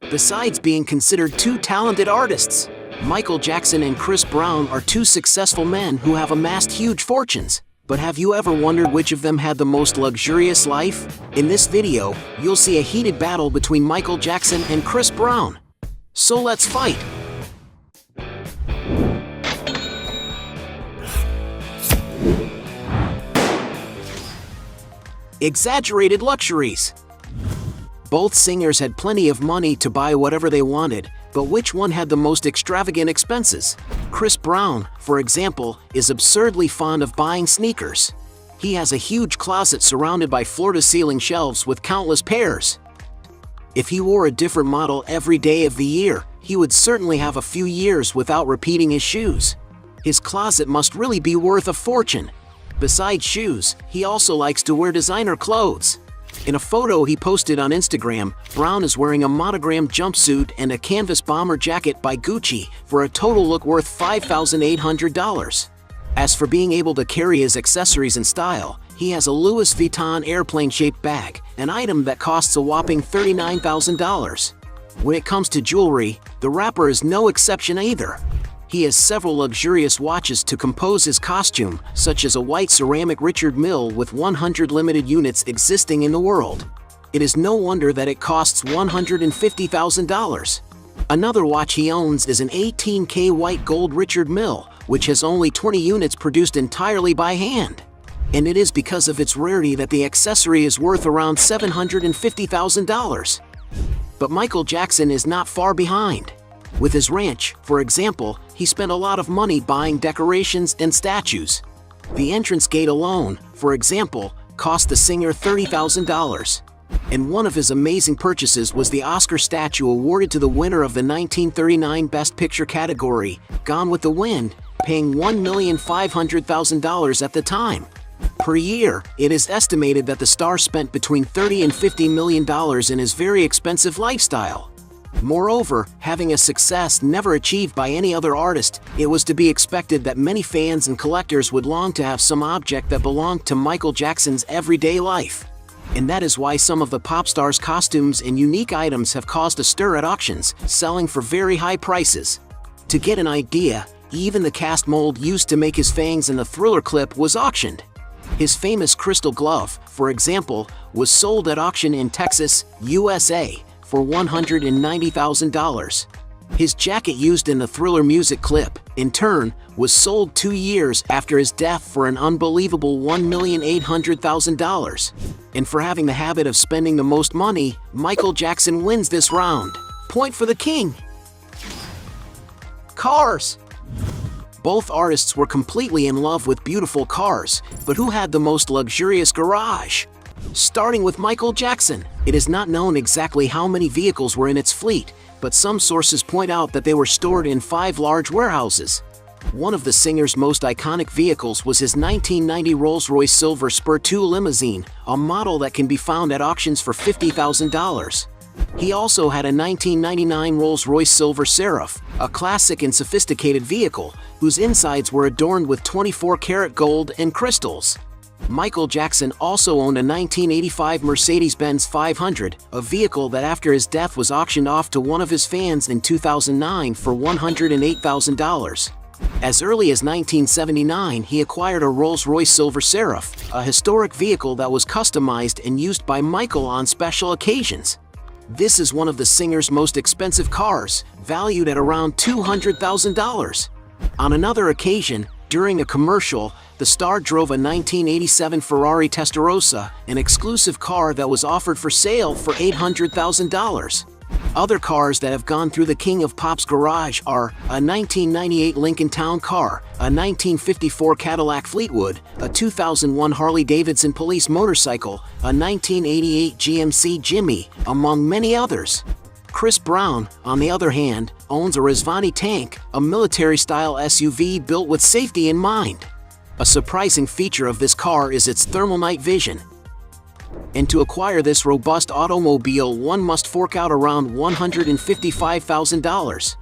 Besides being considered two talented artists, Michael Jackson and Chris Brown are two successful men who have amassed huge fortunes. But have you ever wondered which of them had the most luxurious life? In this video, you'll see a heated battle between Michael Jackson and Chris Brown. So let's fight! Exaggerated luxuries. Both singers had plenty of money to buy whatever they wanted, but which one had the most extravagant expenses? Chris Brown, for example, is absurdly fond of buying sneakers. He has a huge closet surrounded by floor-to-ceiling shelves with countless pairs. If he wore a different model every day of the year, he would certainly have a few years without repeating his shoes. His closet must really be worth a fortune. Besides shoes, he also likes to wear designer clothes. In a photo he posted on Instagram, Brown is wearing a monogrammed jumpsuit and a canvas bomber jacket by Gucci for a total look worth $5,800. As for being able to carry his accessories in style, he has a Louis Vuitton airplane-shaped bag, an item that costs a whopping $39,000. When it comes to jewelry, the rapper is no exception either. He has several luxurious watches to compose his costume, such as a white ceramic Richard Mille with 100 limited units existing in the world. It is no wonder that it costs $150,000. Another watch he owns is an 18K white gold Richard Mille, which has only 20 units produced entirely by hand. And it is because of its rarity that the accessory is worth around $750,000. But Michael Jackson is not far behind. With his ranch, for example, he spent a lot of money buying decorations and statues. The entrance gate alone, for example, cost the singer $30,000. And one of his amazing purchases was the Oscar statue awarded to the winner of the 1939 Best Picture category, Gone with the Wind, paying $1,500,000 at the time. Per year, it is estimated that the star spent between $30 and $50 million in his very expensive lifestyle. Moreover, having a success never achieved by any other artist, it was to be expected that many fans and collectors would long to have some object that belonged to Michael Jackson's everyday life. And that is why some of the pop star's costumes and unique items have caused a stir at auctions, selling for very high prices. To get an idea, even the cast mold used to make his fangs in the Thriller clip was auctioned. His famous crystal glove, for example, was sold at auction in Texas, USA, for $190,000. His jacket used in the Thriller music clip, in turn, was sold 2 years after his death for an unbelievable $1,800,000. And for having the habit of spending the most money, Michael Jackson wins this round. Point for the king. Cars. Both artists were completely in love with beautiful cars, but who had the most luxurious garage? Starting with Michael Jackson, it is not known exactly how many vehicles were in its fleet, but some sources point out that they were stored in 5 large warehouses. One of the singer's most iconic vehicles was his 1990 Rolls-Royce Silver Spur 2 limousine, a model that can be found at auctions for $50,000. He also had a 1999 Rolls-Royce Silver Seraph, a classic and sophisticated vehicle, whose insides were adorned with 24-karat gold and crystals. Michael Jackson also owned a 1985 Mercedes-Benz 500, a vehicle that after his death was auctioned off to one of his fans in 2009 for $108,000. As early as 1979, he acquired a Rolls-Royce Silver Seraph, a historic vehicle that was customized and used by Michael on special occasions. This is one of the singer's most expensive cars, valued at around $200,000. On another occasion, during a commercial, the star drove a 1987 Ferrari Testarossa, an exclusive car that was offered for sale for $800,000. Other cars that have gone through the King of Pop's garage are a 1998 Lincoln Town Car, a 1954 Cadillac Fleetwood, a 2001 Harley-Davidson police motorcycle, a 1988 GMC Jimmy, among many others. Chris Brown, on the other hand, owns a Rezvani tank, a military-style SUV built with safety in mind. A surprising feature of this car is its thermal night vision. And to acquire this robust automobile, one must fork out around $155,000.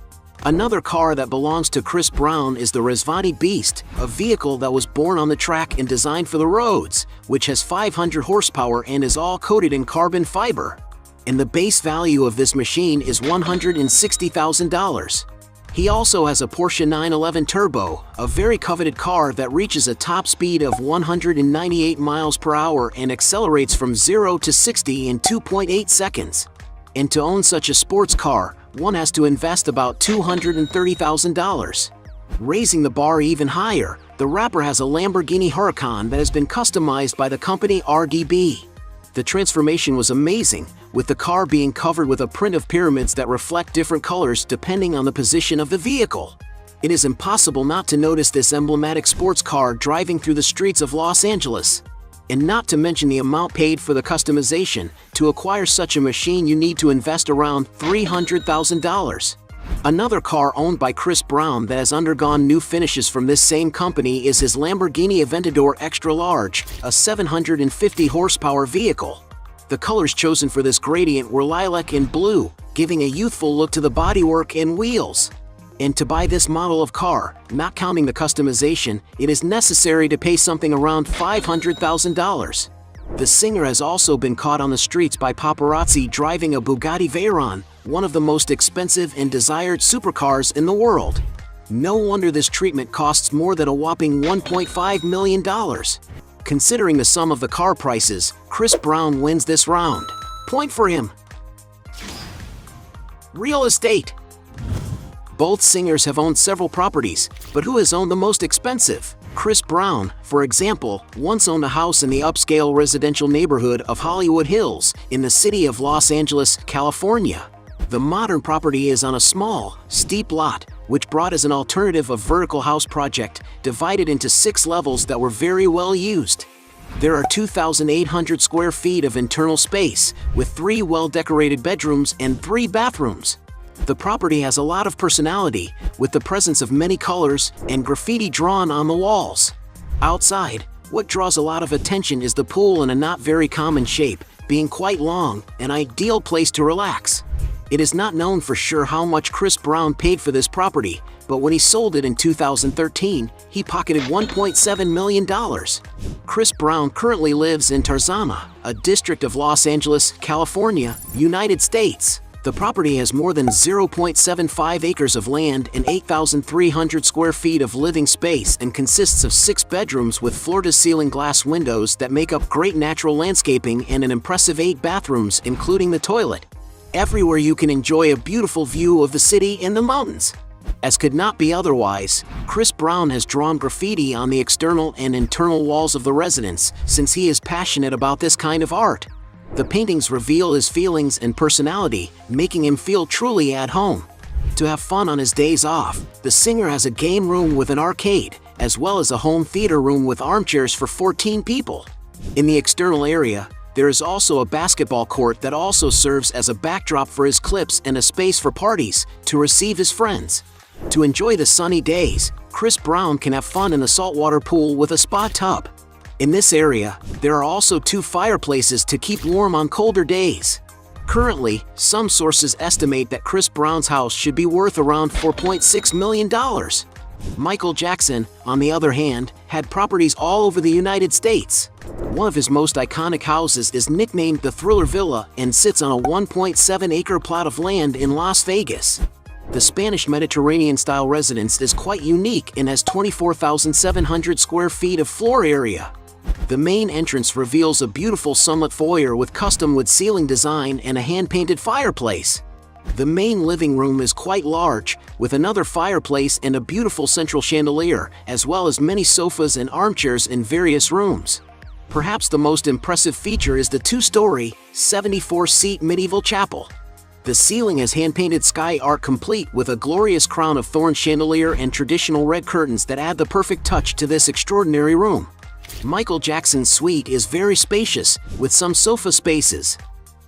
Another car that belongs to Chris Brown is the Rezvani Beast, a vehicle that was born on the track and designed for the roads, which has 500 horsepower and is all coated in carbon fiber. and the base value of this machine is $160,000. He also has a Porsche 911 Turbo, a very coveted car that reaches a top speed of 198 miles per hour and accelerates from 0 to 60 in 2.8 seconds. And to own such a sports car, one has to invest about $230,000. Raising the bar even higher, the rapper has a Lamborghini Huracan that has been customized by the company RDB. The transformation was amazing, with the car being covered with a print of pyramids that reflect different colors depending on the position of the vehicle. It is impossible not to notice this emblematic sports car driving through the streets of Los Angeles. And not to mention the amount paid for the customization. To acquire such a machine, you need to invest around $300,000. Another car owned by Chris Brown that has undergone new finishes from this same company is his Lamborghini Aventador Extra Large, a 750 horsepower vehicle. The colors chosen for this gradient were lilac and blue, giving a youthful look to the bodywork and wheels. And to buy this model of car, not counting the customization, it is necessary to pay something around $500,000. The singer has also been caught on the streets by paparazzi driving a Bugatti Veyron, one of the most expensive and desired supercars in the world. No wonder this treatment costs more than a whopping $1.5 million. Considering the sum of the car prices, Chris Brown wins this round. Point for him. Real estate. Both singers have owned several properties, but who has owned the most expensive? Chris Brown, for example, once owned a house in the upscale residential neighborhood of Hollywood Hills in the city of Los Angeles, California. The modern property is on a small, steep lot, which brought as an alternative a vertical house project divided into 6 levels that were very well used. There are 2,800 square feet of internal space, with 3 well-decorated bedrooms and 3 bathrooms. The property has a lot of personality, with the presence of many colors and graffiti drawn on the walls. Outside, what draws a lot of attention is the pool in a not very common shape, being quite long, an ideal place to relax. It is not known for sure how much Chris Brown paid for this property, but when he sold it in 2013, he pocketed $1.7 million. Chris Brown currently lives in Tarzana, a district of Los Angeles, California, United States. The property has more than 0.75 acres of land and 8,300 square feet of living space and consists of 6 bedrooms with floor-to-ceiling glass windows that make up great natural landscaping and an impressive 8 bathrooms, including the toilet. Everywhere you can enjoy a beautiful view of the city and the mountains. As could not be otherwise, Chris Brown has drawn graffiti on the external and internal walls of the residence since he is passionate about this kind of art. The paintings reveal his feelings and personality, making him feel truly at home. To have fun on his days off, the singer has a game room with an arcade, as well as a home theater room with armchairs for 14 people. In the external area, there is also a basketball court that also serves as a backdrop for his clips and a space for parties to receive his friends. To enjoy the sunny days, Chris Brown can have fun in the saltwater pool with a spa tub. In this area, there are also 2 fireplaces to keep warm on colder days. Currently, some sources estimate that Chris Brown's house should be worth around $4.6 million. Michael Jackson, on the other hand, had properties all over the United States. One of his most iconic houses is nicknamed the Thriller Villa and sits on a 1.7-acre plot of land in Las Vegas. The Spanish Mediterranean-style residence is quite unique and has 24,700 square feet of floor area. The main entrance reveals a beautiful sunlit foyer with custom wood ceiling design and a hand-painted fireplace. The main living room is quite large, with another fireplace and a beautiful central chandelier, as well as many sofas and armchairs in various rooms. Perhaps the most impressive feature is the 2-story, 74-seat medieval chapel. The ceiling has hand-painted sky art complete with a glorious crown of thorn chandelier and traditional red curtains that add the perfect touch to this extraordinary room. Michael Jackson's suite is very spacious, with some sofa spaces.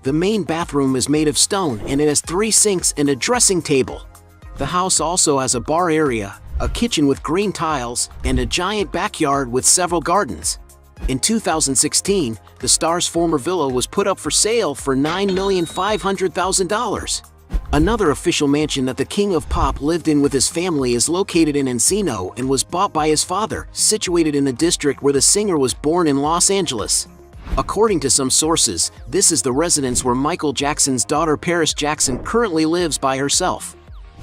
The main bathroom is made of stone and it has 3 sinks and a dressing table. The house also has a bar area, a kitchen with green tiles, and a giant backyard with several gardens. In 2016, the star's former villa was put up for sale for $9,500,000. Another official mansion that the King of Pop lived in with his family is located in Encino and was bought by his father, situated in the district where the singer was born in Los Angeles. According to some sources, this is the residence where Michael Jackson's daughter Paris Jackson currently lives by herself.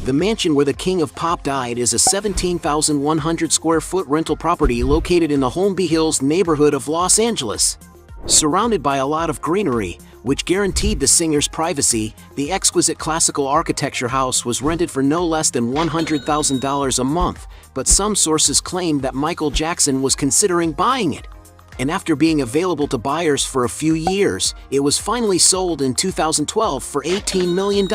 The mansion where the King of Pop died is a 17,100 square foot rental property located in the Holmby Hills neighborhood of Los Angeles. Surrounded by a lot of greenery, which guaranteed the singer's privacy, the exquisite classical architecture house was rented for no less than $100,000 a month, but some sources claim that Michael Jackson was considering buying it. And after being available to buyers for a few years, it was finally sold in 2012 for $18 million.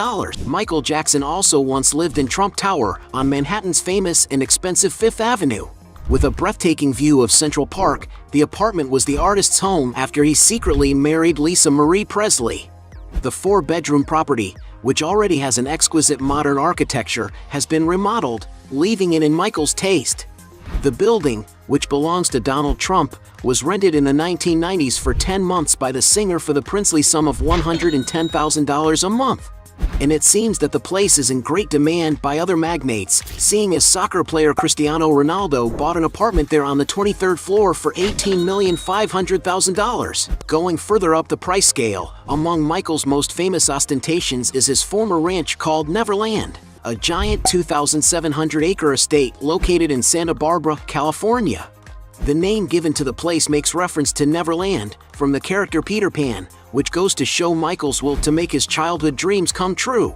Michael Jackson also once lived in Trump Tower on Manhattan's famous and expensive Fifth Avenue. With a breathtaking view of Central Park, the apartment was the artist's home after he secretly married Lisa Marie Presley. The four-bedroom property, which already has an exquisite modern architecture, has been remodeled, leaving it in Michael's taste. The building, which belongs to Donald Trump, was rented in the 1990s for 10 months by the singer for the princely sum of $110,000 a month. And it seems that the place is in great demand by other magnates, seeing as soccer player Cristiano Ronaldo bought an apartment there on the 23rd floor for $18,500,000. Going further up the price scale, among Michael's most famous ostentations is his former ranch called Neverland, a giant 2,700-acre estate located in Santa Barbara, California. The name given to the place makes reference to Neverland, from the character Peter Pan, which goes to show Michael's will to make his childhood dreams come true.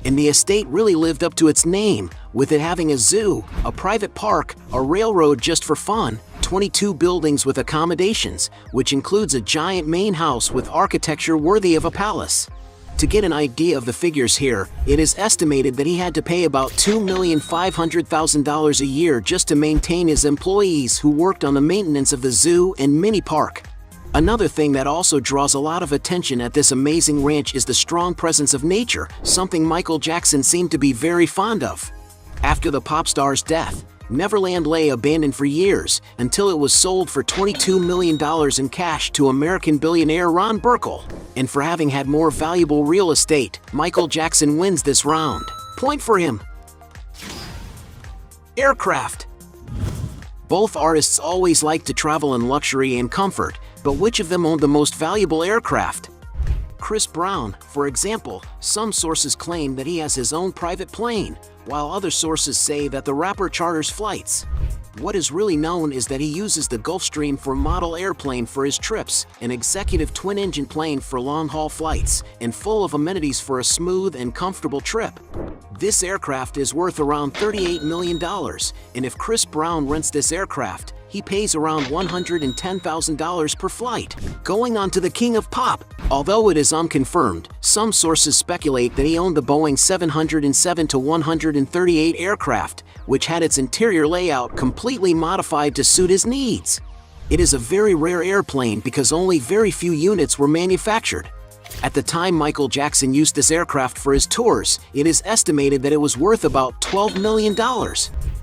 And the estate really lived up to its name, with it having a zoo, a private park, a railroad just for fun, 22 buildings with accommodations, which includes a giant main house with architecture worthy of a palace. To get an idea of the figures here, it is estimated that he had to pay about $2,500,000 a year just to maintain his employees who worked on the maintenance of the zoo and mini park. Another thing that also draws a lot of attention at this amazing ranch is the strong presence of nature, something Michael Jackson seemed to be very fond of. After the pop star's death, Neverland lay abandoned for years until it was sold for $22 million in cash to American billionaire Ron Burkle. And for having had more valuable real estate, Michael Jackson wins this round. Point for him. Aircraft. Both artists always liked to travel in luxury and comfort, but which of them owned the most valuable aircraft? Chris Brown, for example, some sources claim that he has his own private plane, while other sources say that the rapper charters flights. What is really known is that he uses the Gulfstream IV model airplane for his trips, an executive twin-engine plane for long-haul flights, and full of amenities for a smooth and comfortable trip. This aircraft is worth around $38 million, and if Chris Brown rents this aircraft, he pays around $110,000 per flight. Going on to the King of Pop. Although it is unconfirmed, some sources speculate that he owned the Boeing 707-138 aircraft, which had its interior layout completely modified to suit his needs. It is a very rare airplane because only very few units were manufactured. At the time Michael Jackson used this aircraft for his tours, it is estimated that it was worth about $12 million.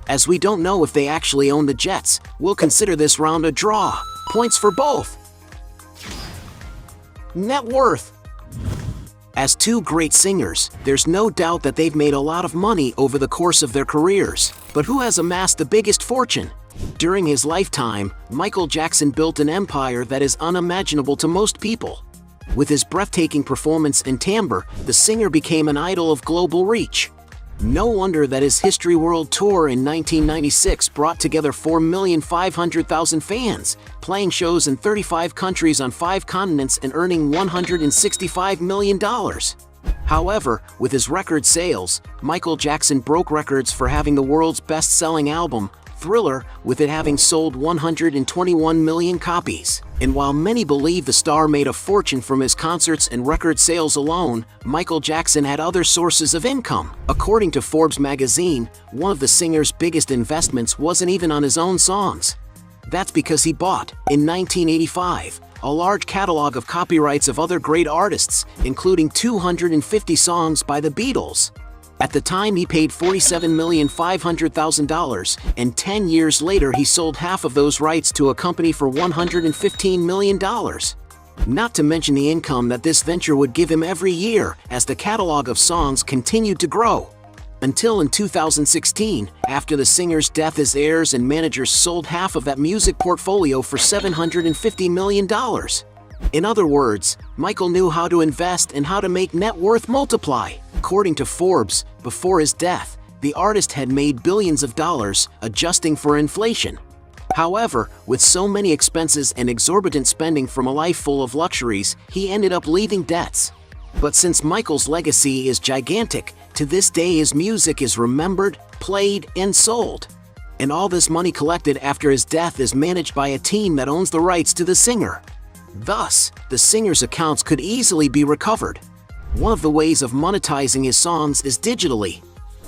As we don't know if they actually own the jets, we'll consider this round a draw. Points for both. Net worth. As two great singers, there's no doubt that they've made a lot of money over the course of their careers. But who has amassed the biggest fortune? During his lifetime, Michael Jackson built an empire that is unimaginable to most people. With his breathtaking performance and timbre, the singer became an idol of global reach. No wonder that his History World Tour in 1996 brought together 4,500,000 fans, playing shows in 35 countries on 5 continents and earning $165 million. However, with his record sales, Michael Jackson broke records for having the world's best-selling album, Thriller, with it having sold 121 million copies. And while many believe the star made a fortune from his concerts and record sales alone, Michael Jackson had other sources of income. According to Forbes magazine, one of the singer's biggest investments wasn't even on his own songs. That's because he bought, in 1985, a large catalog of copyrights of other great artists, including 250 songs by the Beatles. At the time, he paid $47,500,000, and 10 years later he sold half of those rights to a company for $115 million. Not to mention the income that this venture would give him every year as the catalog of songs continued to grow. Until in 2016, after the singer's death, his heirs and managers sold half of that music portfolio for $750 million. In other words, Michael knew how to invest and how to make net worth multiply. According to Forbes, before his death, the artist had made billions of dollars, adjusting for inflation. However, with so many expenses and exorbitant spending from a life full of luxuries, he ended up leaving debts. But since Michael's legacy is gigantic, to this day his music is remembered, played, and sold. And all this money collected after his death is managed by a team that owns the rights to the singer. Thus, the singer's accounts could easily be recovered. One of the ways of monetizing his songs is digitally.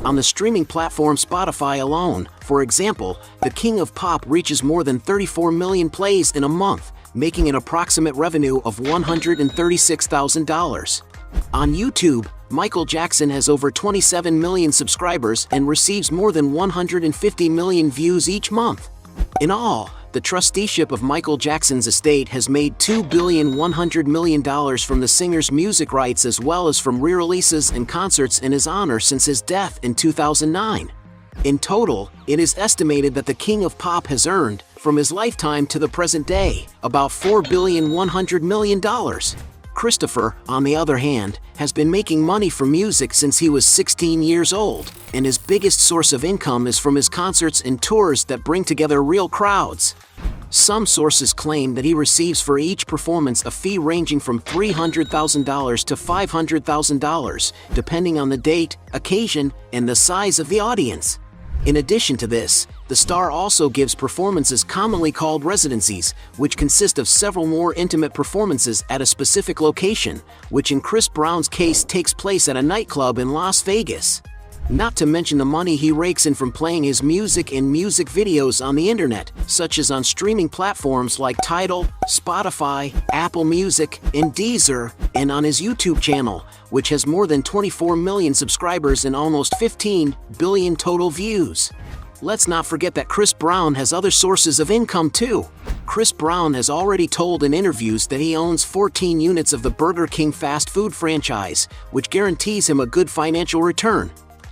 On the streaming platform Spotify alone, for example, the King of Pop reaches more than 34 million plays in a month, making an approximate revenue of $136,000. On YouTube, Michael Jackson has over 27 million subscribers and receives more than 150 million views each month. In all, the trusteeship of Michael Jackson's estate has made $2.1 billion from the singer's music rights as well as from re-releases and concerts in his honor since his death in 2009. In total, it is estimated that the King of Pop has earned, from his lifetime to the present day, about $4.1 billion. Christopher, on the other hand, has been making money from music since he was 16 years old, and his biggest source of income is from his concerts and tours that bring together real crowds. Some sources claim that he receives for each performance a fee ranging from $300,000 to $500,000, depending on the date, occasion, and the size of the audience. In addition to this, the star also gives performances commonly called residencies, which consist of several more intimate performances at a specific location, which in Chris Brown's case takes place at a nightclub in Las Vegas. Not to mention the money he rakes in from playing his music in music videos on the internet, such as on streaming platforms like Tidal, Spotify, Apple Music, and Deezer, and on his YouTube channel, which has more than 24 million subscribers and almost 15 billion total views. Let's not forget that Chris Brown has other sources of income too. Chris Brown has already told in interviews that he owns 14 units of the Burger King fast food franchise, which guarantees him a good financial return.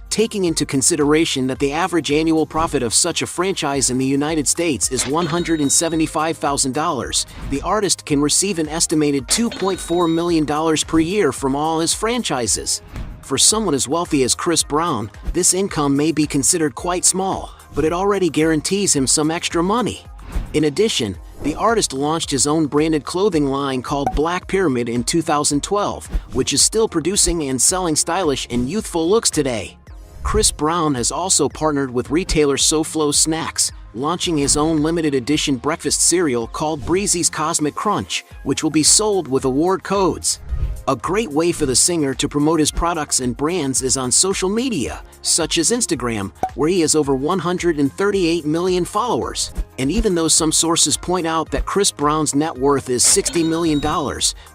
Taking into consideration that the average annual profit of such a franchise in the United States is $175,000, the artist can receive an estimated $2.4 million per year from all his franchises. For someone as wealthy as Chris Brown, this income may be considered quite small, but it already guarantees him some extra money. In addition, the artist launched his own branded clothing line called Black Pyramid in 2012, which is still producing and selling stylish and youthful looks today. Chris Brown has also partnered with retailer SoFlo Snacks, launching his own limited edition breakfast cereal called Breezy's Cosmic Crunch, which will be sold with award codes. A great way for the singer to promote his products and brands is on social media, such as Instagram, where he has over 138 million followers. And even though some sources point out that Chris Brown's net worth is $60 million,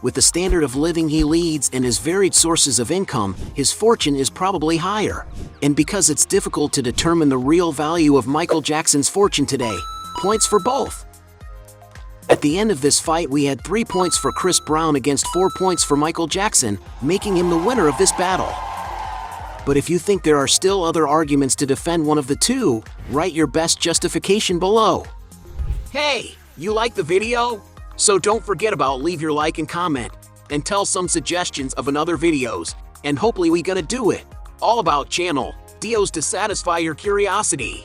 with the standard of living he leads and his varied sources of income, his fortune is probably higher. And because it's difficult to determine the real value of Michael Jackson's fortune today, points for both. At the end of this fight, we had 3 points for Chris Brown against 4 points for Michael Jackson, making him the winner of this battle. But if you think there are still other arguments to defend one of the two, write your best justification below. Hey, you like the video? So don't forget about leave your like and comment, and tell some suggestions of another videos, and hopefully we gonna do it. All about channel Dios to satisfy your curiosity.